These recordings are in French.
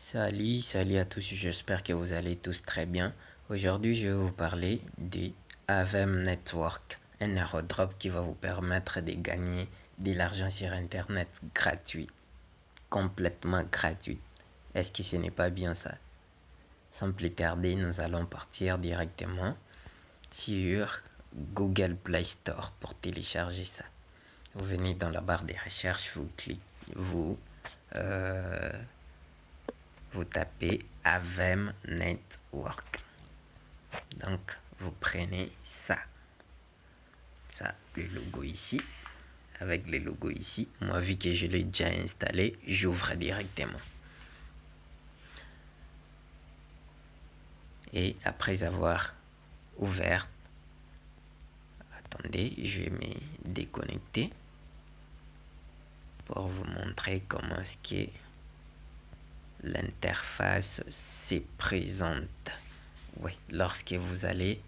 Salut à tous, j'espère que vous allez tous très bien. Aujourd'hui, je vais vous parler du Avem Network, un airdrop qui va vous permettre de gagner de l'argent sur Internet gratuit, complètement gratuit. Est-ce que ce n'est pas bien ça? Sans plus tarder, nous allons partir directement sur Google Play Store pour télécharger ça. Vous venez dans la barre de recherche, vous cliquez, vous tapez Avem Network. Donc, vous prenez ça, le logo ici. Avec le logo ici, moi, vu que je l'ai déjà installé, j'ouvre directement. Et après avoir ouvert, attendez, je vais me déconnecter pour vous montrer comment est-ce que l'interface se présente. Oui, lorsque vous allez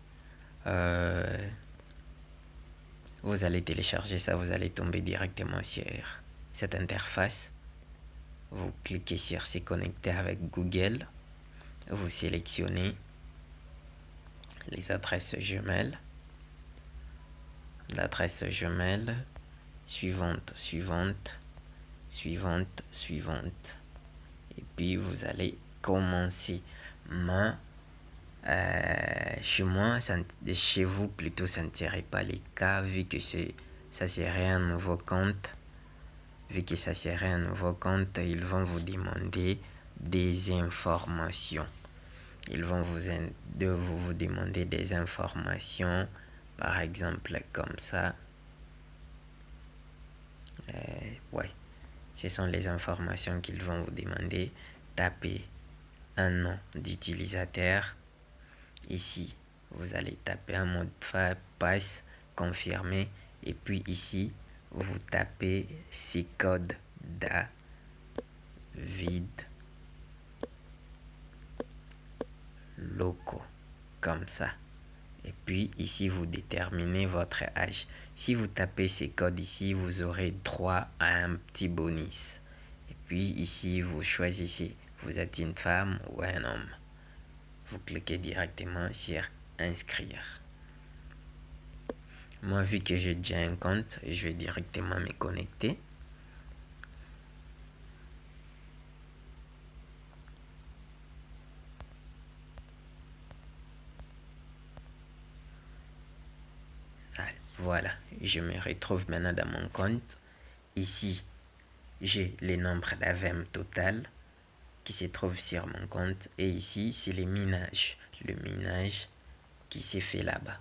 télécharger ça, vous allez tomber directement sur cette interface. Vous cliquez sur se connecter avec Google. Vous sélectionnez les adresses jumelles. L'adresse jumelle suivante. Et puis vous allez commencer. Chez vous plutôt, ça ne serait pas le cas vu que ça serait un nouveau compte. Ils vont vous demander des informations. Ils vont vous demander des informations, par exemple comme ça. Ce sont les informations qu'ils vont vous demander. Tapez un nom d'utilisateur. Ici, vous allez taper un mot de passe, confirmer. Et puis ici, vous tapez ces codes David locaux, comme ça. Et puis ici, vous déterminez votre âge. Si vous tapez ces codes ici, vous aurez droit à un petit bonus. Et puis ici, vous choisissez, vous êtes une femme ou un homme. Vous cliquez directement sur inscrire. Moi, vu que j'ai déjà un compte, je vais directement me connecter. Voilà, je me retrouve maintenant dans mon compte. Ici, j'ai le nombre d'AVM total qui se trouve sur mon compte. Et ici, c'est le minage qui s'est fait là-bas.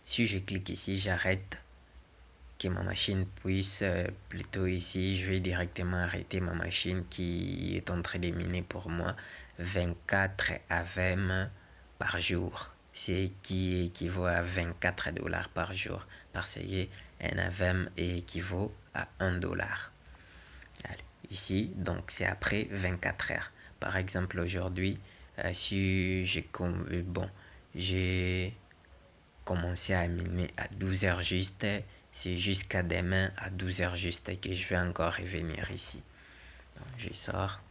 Si je clique ici, j'arrête que ma machine puisse, plutôt ici, je vais directement arrêter ma machine qui est en train de miner pour moi 24 AVM par jour. C'est qui équivaut à 24 dollars par jour. Parce que un AVM équivaut à 1 dollar. Ici, donc c'est après 24 heures. Par exemple, aujourd'hui, si j'ai commencé à miner à 12 heures juste, c'est jusqu'à demain à 12 heures juste que je vais encore revenir ici. Donc, je sors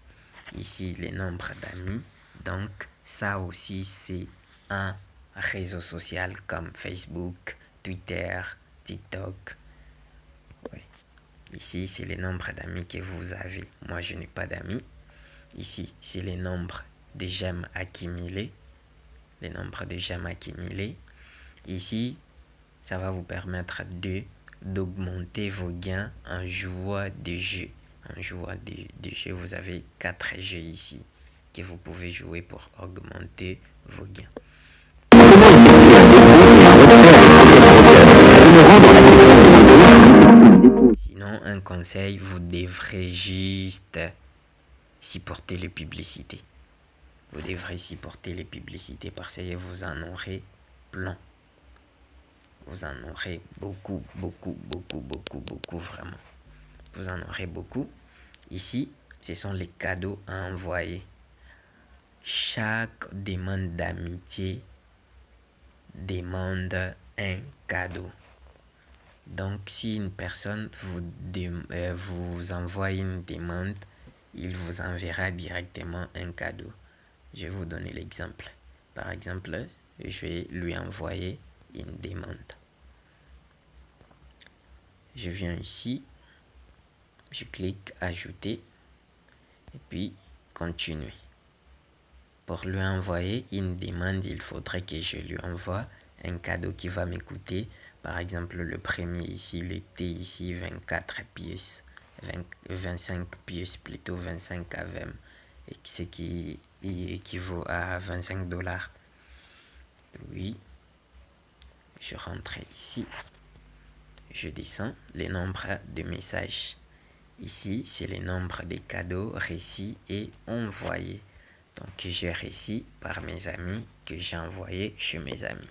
ici les nombres d'amis. Donc, ça aussi, c'est un réseau social comme Facebook, Twitter, TikTok. Oui. Ici, c'est les nombres d'amis que vous avez. Moi, je n'ai pas d'amis. Ici, c'est les nombres de j'aime accumulés. Les nombres de j'aime accumulés. Ici, ça va vous permettre d'augmenter vos gains en jouant des jeux. En jouant des jeux, vous avez 4 jeux ici que vous pouvez jouer pour augmenter vos gains. Sinon, un conseil, vous devrez juste supporter les publicités. Vous devrez supporter les publicités parce que vous en aurez plein. Vous en aurez beaucoup, vraiment. Vous en aurez beaucoup. Ici, ce sont les cadeaux à envoyer. Chaque demande d'amitié demande un cadeau. Donc, si une personne vous envoie une demande, il vous enverra directement un cadeau. Je vais vous donner l'exemple. Par exemple, je vais lui envoyer une demande. Je viens ici, je clique ajouter et puis continuer. Pour lui envoyer une demande, il faudrait que je lui envoie un cadeau qui va me coûter, par exemple le premier ici, le thé ici, 24 pièces, 25 pièces plutôt, 25 AVM, ce qui équivaut à 25 $. Oui, je rentre ici, je descends le nombre de messages. Ici, c'est le nombre de cadeaux reçus et envoyés. Donc, j'ai reçu par mes amis que j'ai envoyé chez mes amis.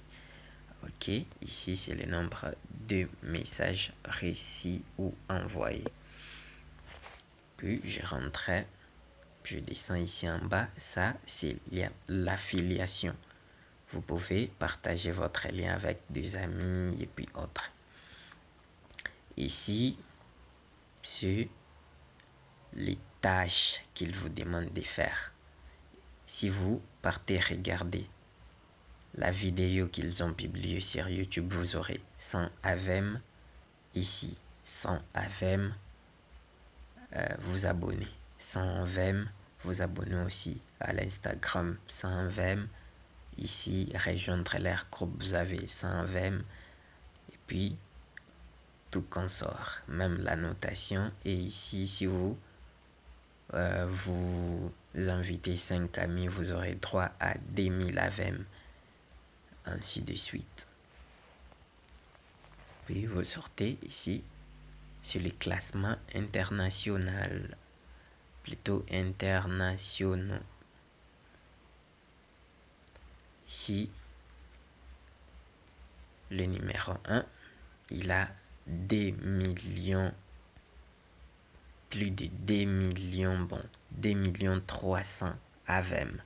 Ok, ici, c'est le nombre de messages reçus ou envoyés. Puis, je rentre, je descends ici en bas. Ça, c'est l'affiliation. Vous pouvez partager votre lien avec des amis et puis autres. Ici, c'est les tâches qu'il vous demande de faire. Si vous partez regarder la vidéo qu'ils ont publiée sur YouTube, vous aurez 100 AVM. Ici, 100 AVM, vous abonnez. 100 AVM, vous abonnez aussi à l'Instagram. 100 AVM, ici, rejoindre leur groupe, vous avez 100 AVM. Et puis, tout consort, même la notation. Et ici, si vous vous invitez 5 amis, vous aurez droit à 2000 AVM, ainsi de suite. Puis vous sortez ici sur les classements international, plutôt internationaux. Ici, le numéro 1, il a 2 millions, plus de 2 millions, bon, 2 millions 300 AVM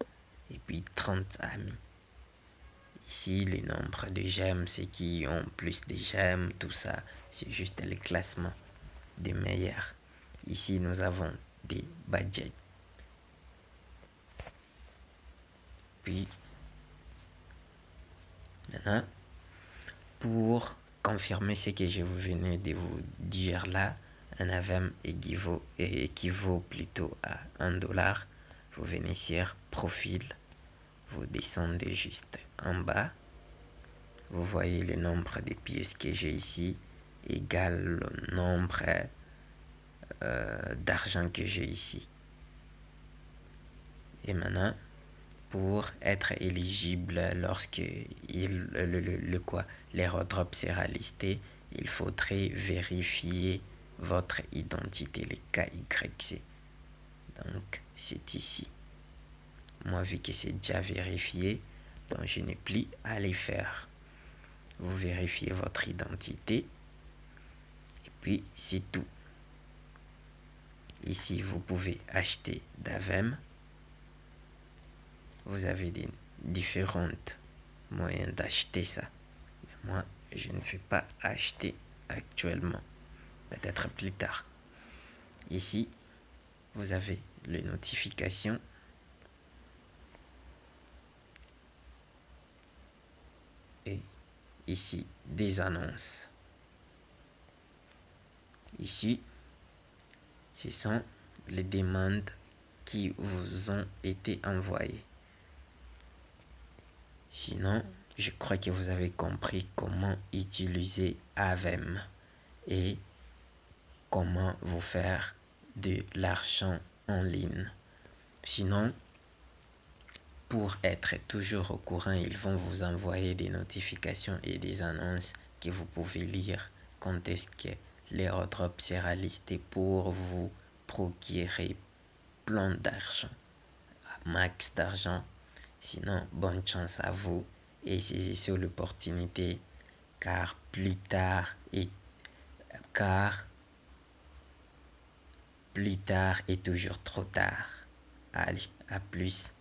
et puis 30 amis. Ici, le nombre de j'aime, ceux qui ont plus de j'aime, tout ça, c'est juste le classement des meilleurs. Ici, nous avons des budgets. Puis, maintenant, pour confirmer ce que je venais de vous dire là, un AVM équivaut plutôt à 1 $. Vous venez sur profil, vous descendez juste en bas. Vous voyez le nombre de pièces que j'ai ici égale le nombre d'argent que j'ai ici. Et maintenant, pour être éligible lorsque l'airdrop sera listé, il faudrait vérifier votre identité, le KYC. Donc, c'est ici. Moi, vu que c'est déjà vérifié, donc je n'ai plus à les faire. Vous vérifiez votre identité et puis c'est tout. Ici, vous pouvez acheter d'AVM. Vous avez des différents moyens d'acheter ça. Mais moi, je ne vais pas acheter actuellement. Peut-être plus tard. Ici, vous avez les notifications. Et ici, des annonces. Ici, ce sont les demandes qui vous ont été envoyées. Sinon, je crois que vous avez compris comment utiliser AVM et comment vous faire de l'argent en ligne. Sinon, pour être toujours au courant, ils vont vous envoyer des notifications et des annonces que vous pouvez lire quand est-ce que l'airdrop sera listé pour vous procurer plein d'argent, max d'argent. Sinon, bonne chance à vous et saisissez l'opportunité car plus tard est toujours trop tard. Allez, à plus.